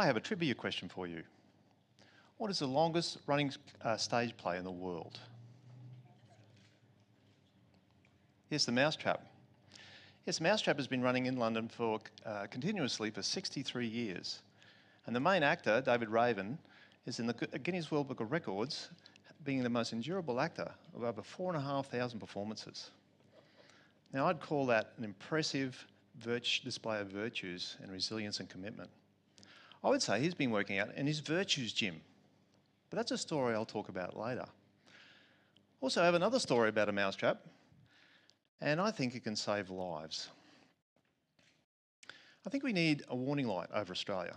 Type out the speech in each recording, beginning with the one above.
I have a trivia question for you. What is the longest running stage play in the world? Yes, The Mousetrap. Yes, The Mousetrap has been running in London continuously for 63 years. And the main actor, David Raven, is in the Guinness World Book of Records, being the most endurable actor of over 4,500 performances. Now, I'd call that an impressive display of virtues and resilience and commitment. I would say he's been working out in his virtues gym, but that's a story I'll talk about later. Also, I have another story about a mousetrap, and I think it can save lives. I think we need a warning light over Australia,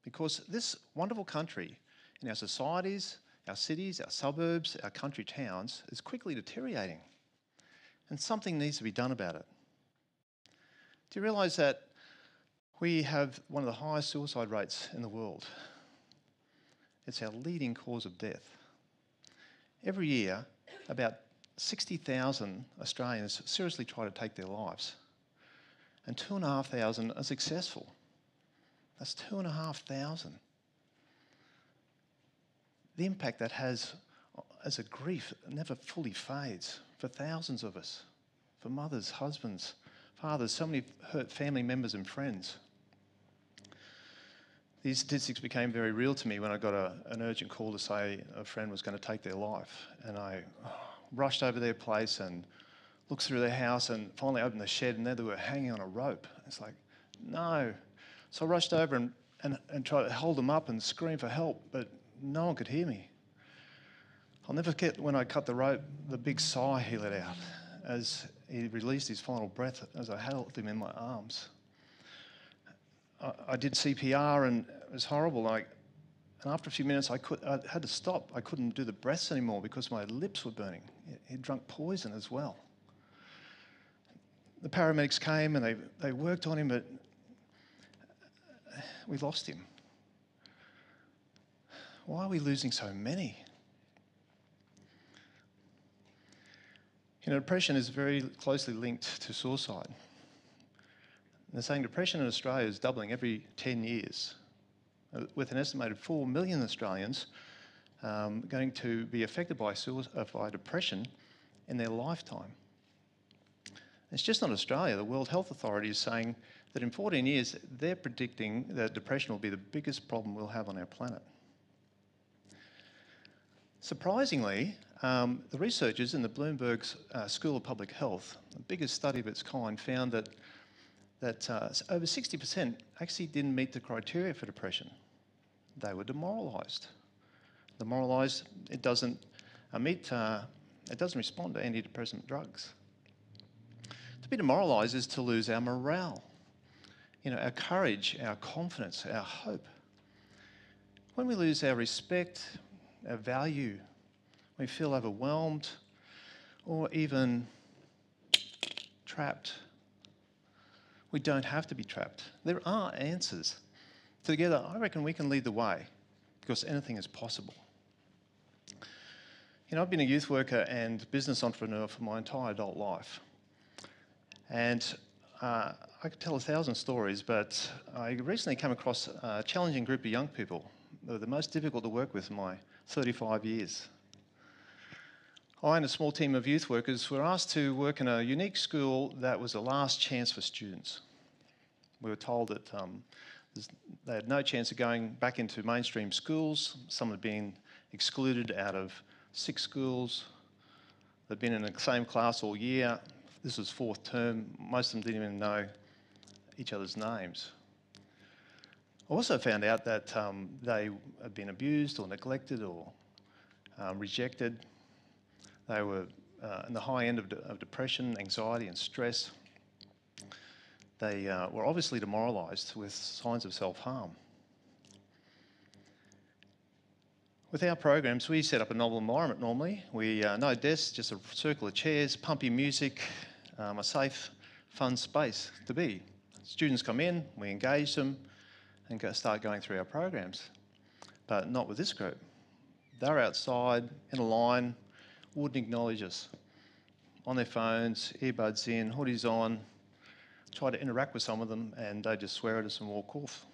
because this wonderful country, in our societies, our cities, our suburbs, our country towns, is quickly deteriorating, and something needs to be done about it. Do you realise that we have one of the highest suicide rates in the world? It's our leading cause of death. Every year, about 60,000 Australians seriously try to take their lives, and 2,500 are successful. That's 2,500. The impact that has as a grief never fully fades for thousands of us, for mothers, husbands, fathers, so many hurt family members and friends. These statistics became very real to me when I got an urgent call to say a friend was going to take their life. And I rushed over their place and looked through their house and finally opened the shed, and there they were hanging on a rope. It's like, no. So I rushed over and tried to hold them up and scream for help, but no one could hear me. I'll never forget when I cut the rope, the big sigh he let out as he released his final breath as I held him in my arms. I did CPR and it was horrible. And after a few minutes, I had to stop. I couldn't do the breaths anymore because my lips were burning. He'd drunk poison as well. The paramedics came and they worked on him, but we lost him. Why are we losing so many? You know, depression is very closely linked to suicide. They're saying depression in Australia is doubling every 10 years, with an estimated 4 million Australians going to be affected by depression in their lifetime. It's just not Australia. The World Health Authority is saying that in 14 years, they're predicting that depression will be the biggest problem we'll have on our planet. Surprisingly, the researchers in the Bloomberg School of Public Health, the biggest study of its kind, found that over 60% actually didn't meet the criteria for depression. They were demoralised. Demoralised, it doesn't respond to antidepressant drugs. To be demoralised is to lose our morale, our courage, our confidence, our hope. When we lose our respect, our value, we feel overwhelmed or even trapped. We don't have to be trapped. There are answers. Together, I reckon we can lead the way because anything is possible. I've been a youth worker and business entrepreneur for my entire adult life. And I could tell 1,000 stories, but I recently came across a challenging group of young people. They were the most difficult to work with in my 35 years. I and a small team of youth workers were asked to work in a unique school that was a last chance for students. We were told that they had no chance of going back into mainstream schools. Some had been excluded out of 6 schools. They'd been in the same class all year. This was 4th term. Most of them didn't even know each other's names. I also found out that they had been abused or neglected or rejected. They were in the high end of depression, anxiety and stress. They were obviously demoralised with signs of self-harm. With our programs, we set up a novel environment normally. No desks, just a circle of chairs, pumpy music, a safe, fun space to be. Students come in, we engage them and start going through our programs. But not with this group. They're outside, in a line, wouldn't acknowledge us. On their phones, earbuds in, hoodies on, try to interact with some of them and they just swear at us and walk off.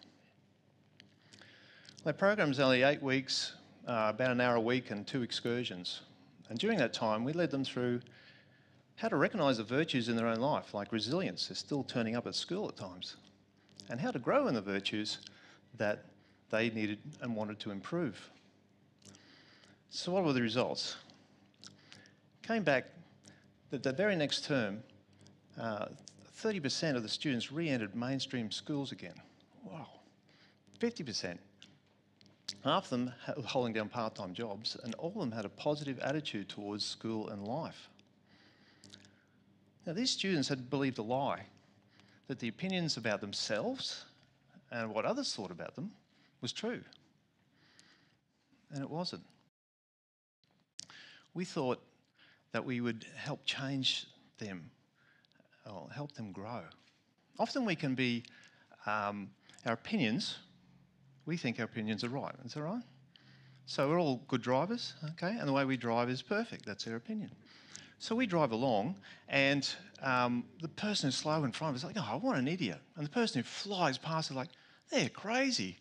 Their program's only 8 weeks, about an hour a week and 2 excursions. And during that time, we led them through how to recognise the virtues in their own life, like resilience, they're still turning up at school at times, and how to grow in the virtues that they needed and wanted to improve. So what were the results? Came back that the very next term, 30% of the students re-entered mainstream schools again. Wow. 50%. Half of them were holding down part-time jobs, and all of them had a positive attitude towards school and life. Now, these students had believed a lie, that the opinions about themselves and what others thought about them was true. And it wasn't. We thought that we would help change them, or help them grow. Often we can be, our opinions, we think our opinions are right. Is that right? So we're all good drivers, okay? And the way we drive is perfect. That's our opinion. So we drive along, and the person who's slow in front of us is like, oh, what an idiot. And the person who flies past is like, they're crazy.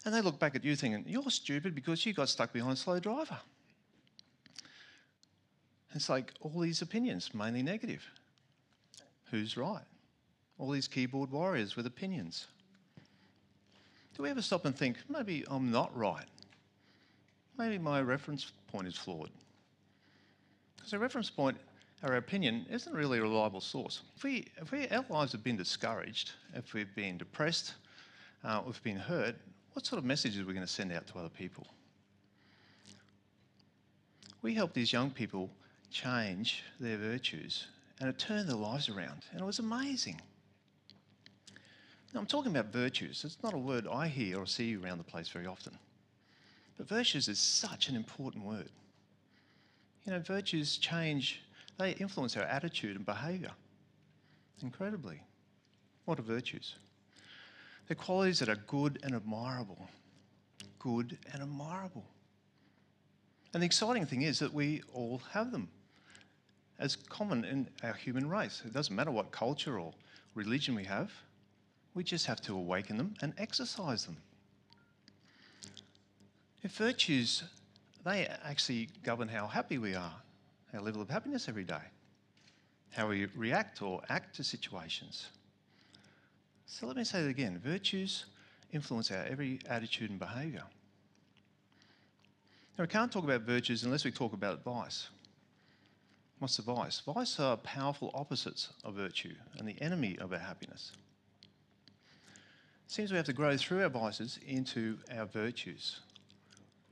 And they look back at you thinking, you're stupid because you got stuck behind a slow driver. It's like all these opinions, mainly negative. Who's right? All these keyboard warriors with opinions. Do we ever stop and think, maybe I'm not right? Maybe my reference point is flawed. Because our reference point, our opinion, isn't really a reliable source. If our lives have been discouraged, if we've been depressed, if we've been hurt, what sort of messages are we going to send out to other people? We helped these young people change their virtues, and it turned their lives around, and it was amazing. Now, I'm talking about virtues. It's not a word I hear or see around the place very often. But virtues is such an important word. You know, virtues change, they influence our attitude and behaviour incredibly. What are virtues? They're qualities that are good and admirable. Good and admirable. And the exciting thing is that we all have them as common in our human race. It doesn't matter what culture or religion we have. We just have to awaken them and exercise them. If virtues, they actually govern how happy we are, our level of happiness every day, how we react or act to situations. So let me say that again. Virtues influence our every attitude and behaviour. Now, we can't talk about virtues unless we talk about vice. What's the vice? Vice are powerful opposites of virtue and the enemy of our happiness. It seems we have to grow through our vices into our virtues.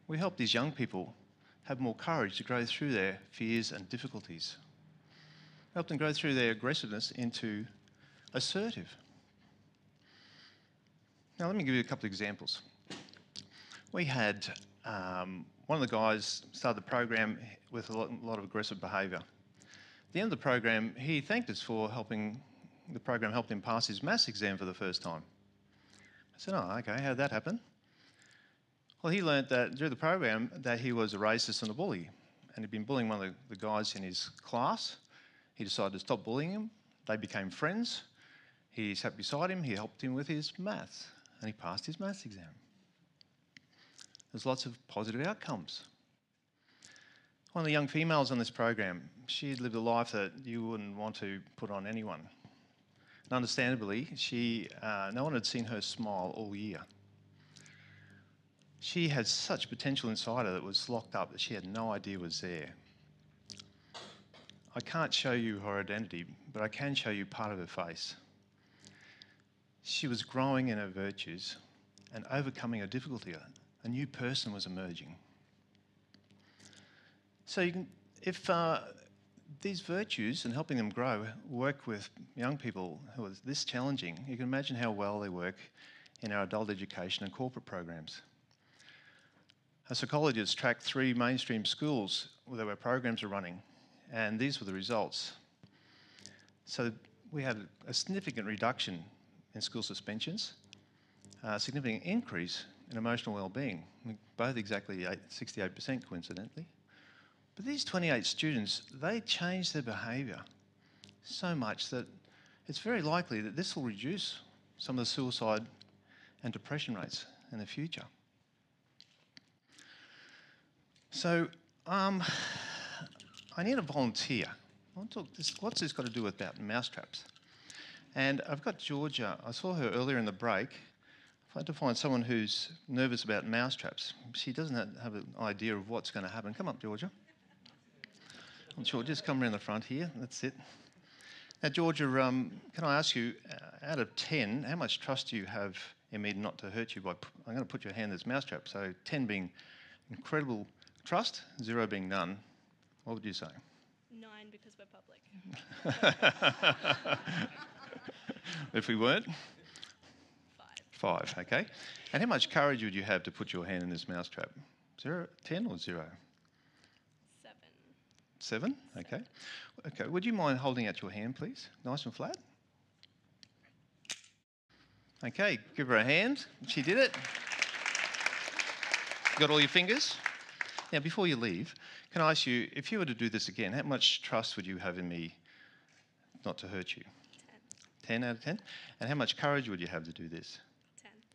We help these young people have more courage to grow through their fears and difficulties. Help them grow through their aggressiveness into assertive. Now, let me give you a couple of examples. We had one of the guys started the program with a lot of aggressive behaviour. At the end of the program, he thanked us for helping the program helped him pass his maths exam for the first time. I said, oh, okay, how'd that happen? Well, he learnt that during the program that he was a racist and a bully, and he'd been bullying one of the guys in his class. He decided to stop bullying him. They became friends. He sat beside him. He helped him with his maths, and he passed his maths exam. There's lots of positive outcomes. One of the young females on this program, she lived a life that you wouldn't want to put on anyone. And understandably, no one had seen her smile all year. She had such potential inside her that was locked up that she had no idea was there. I can't show you her identity, but I can show you part of her face. She was growing in her virtues and overcoming a difficulty. A new person was emerging. So if these virtues and helping them grow work with young people who are this challenging, you can imagine how well they work in our adult education and corporate programs. A psychologist tracked 3 mainstream schools where programs are running, and these were the results. So we had a significant reduction in school suspensions, a significant increase in emotional well-being, both exactly 68% coincidentally. But these 28 students, they changed their behaviour so much that it's very likely that this will reduce some of the suicide and depression rates in the future. So I need a volunteer. What's this got to do with about mousetraps? And I've got Georgia. I saw her earlier in the break. I've had to find someone who's nervous about mousetraps. She doesn't have an idea of what's going to happen. Come up, Georgia. Sure, just come around the front here. That's it. Now, Georgia, can I ask you, out of 10, how much trust do you have in me not to hurt you I'm going to put your hand in this mousetrap. So 10 being incredible trust, 0 being none. What would you say? 9 because we're public. If we weren't? 5. 5, okay. And how much courage would you have to put your hand in this mousetrap? 10 or 0? 7, okay. Okay, would you mind holding out your hand, please? Nice and flat. Okay, give her a hand. She did it. Got all your fingers? Now, before you leave, can I ask you, if you were to do this again, how much trust would you have in me not to hurt you? 10. 10 out of 10? And how much courage would you have to do this?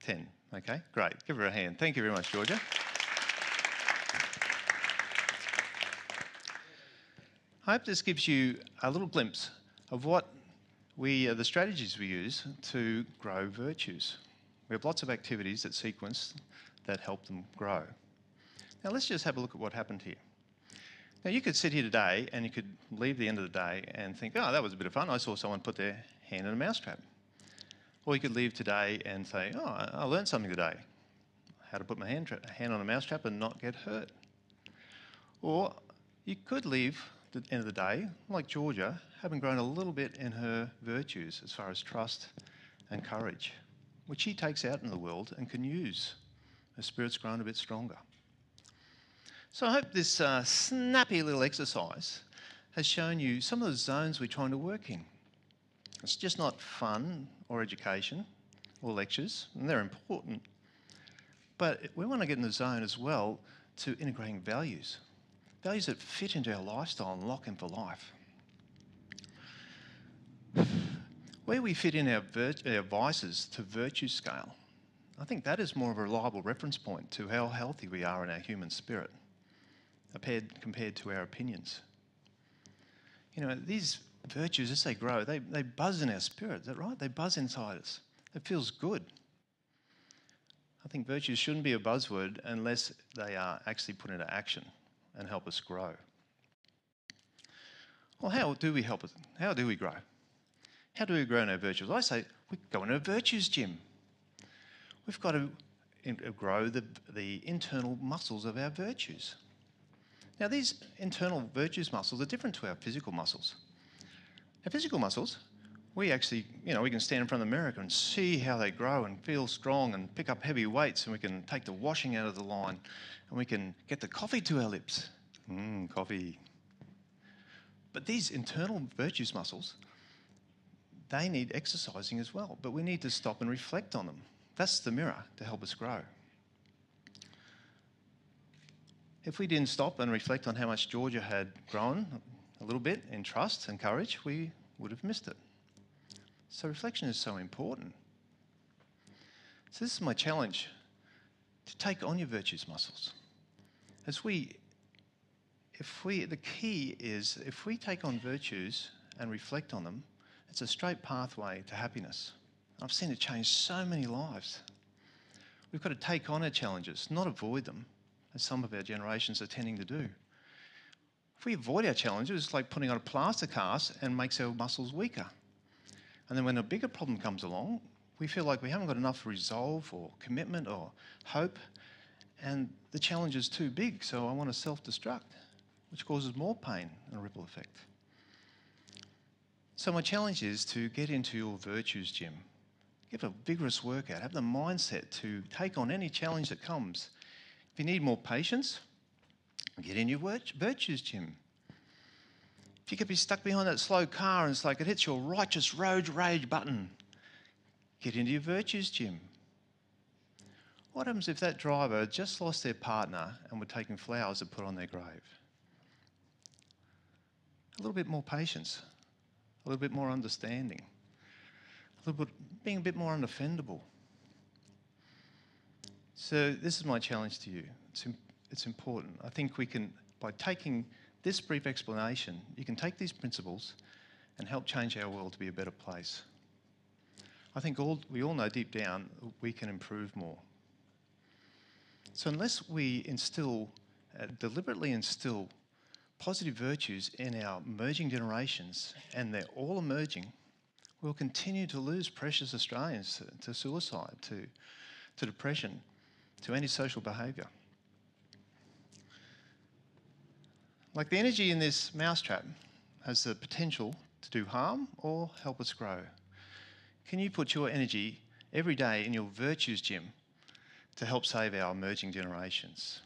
10. 10, okay, great. Give her a hand. Thank you very much, Georgia. I hope this gives you a little glimpse of what the strategies we use to grow virtues. We have lots of activities that sequence that help them grow. Now let's just have a look at what happened here. Now you could sit here today and you could leave the end of the day and think, oh, that was a bit of fun. I saw someone put their hand in a mousetrap. Or you could leave today and say, oh, I learned something today. How to put my hand on a mousetrap and not get hurt. Or you could leave the end of the day, like Georgia, having grown a little bit in her virtues as far as trust and courage, which she takes out in the world and can use. Her spirit's grown a bit stronger. So I hope this snappy little exercise has shown you some of the zones we're trying to work in. It's just not fun or education or lectures, and they're important, but we want to get in the zone as well to integrating values. Values that fit into our lifestyle and lock in for life. Where we fit in our vices to virtue scale, I think that is more of a reliable reference point to how healthy we are in our human spirit compared to our opinions. You know, these virtues, as they grow, they buzz in our spirit, is that right? They buzz inside us. It feels good. I think virtues shouldn't be a buzzword unless they are actually put into action and help us grow. Well, how do we help us? How do we grow? How do we grow in our virtues? I say we go into a virtues gym. We've got to grow the internal muscles of our virtues. Now, these internal virtues muscles are different to our physical muscles. Our physical muscles, we actually, we can stand in front of the mirror and see how they grow and feel strong and pick up heavy weights, and we can take the washing out of the line, and we can get the coffee to our lips. Coffee. But these internal virtues muscles, they need exercising as well, but we need to stop and reflect on them. That's the mirror to help us grow. If we didn't stop and reflect on how much Georgia had grown a little bit in trust and courage, we would have missed it. So reflection is so important. So this is my challenge, to take on your virtues muscles. The key is if we take on virtues and reflect on them, it's a straight pathway to happiness. I've seen it change so many lives. We've got to take on our challenges, not avoid them, as some of our generations are tending to do. If we avoid our challenges, it's like putting on a plaster cast and makes our muscles weaker. And then when a bigger problem comes along, we feel like we haven't got enough resolve or commitment or hope, and the challenge is too big, so I want to self-destruct, which causes more pain and a ripple effect. So my challenge is to get into your virtues gym. Give a vigorous workout. Have the mindset to take on any challenge that comes. If you need more patience, get in your virtues gym. If you could be stuck behind that slow car and it's like it hits your righteous road rage button, get into your virtues gym. What happens if that driver just lost their partner and were taking flowers to put on their grave? A little bit more patience, a little bit more understanding, being a bit more unoffendable. So this is my challenge to you. it's important. I think we can, by taking this brief explanation, you can take these principles and help change our world to be a better place. I think we all know deep down we can improve more. So unless we deliberately instill positive virtues in our emerging generations, and they're all emerging, we'll continue to lose precious Australians to suicide, to depression, to antisocial behaviour. Like the energy in this mousetrap has the potential to do harm or help us grow. Can you put your energy every day in your virtues gym to help save our emerging generations?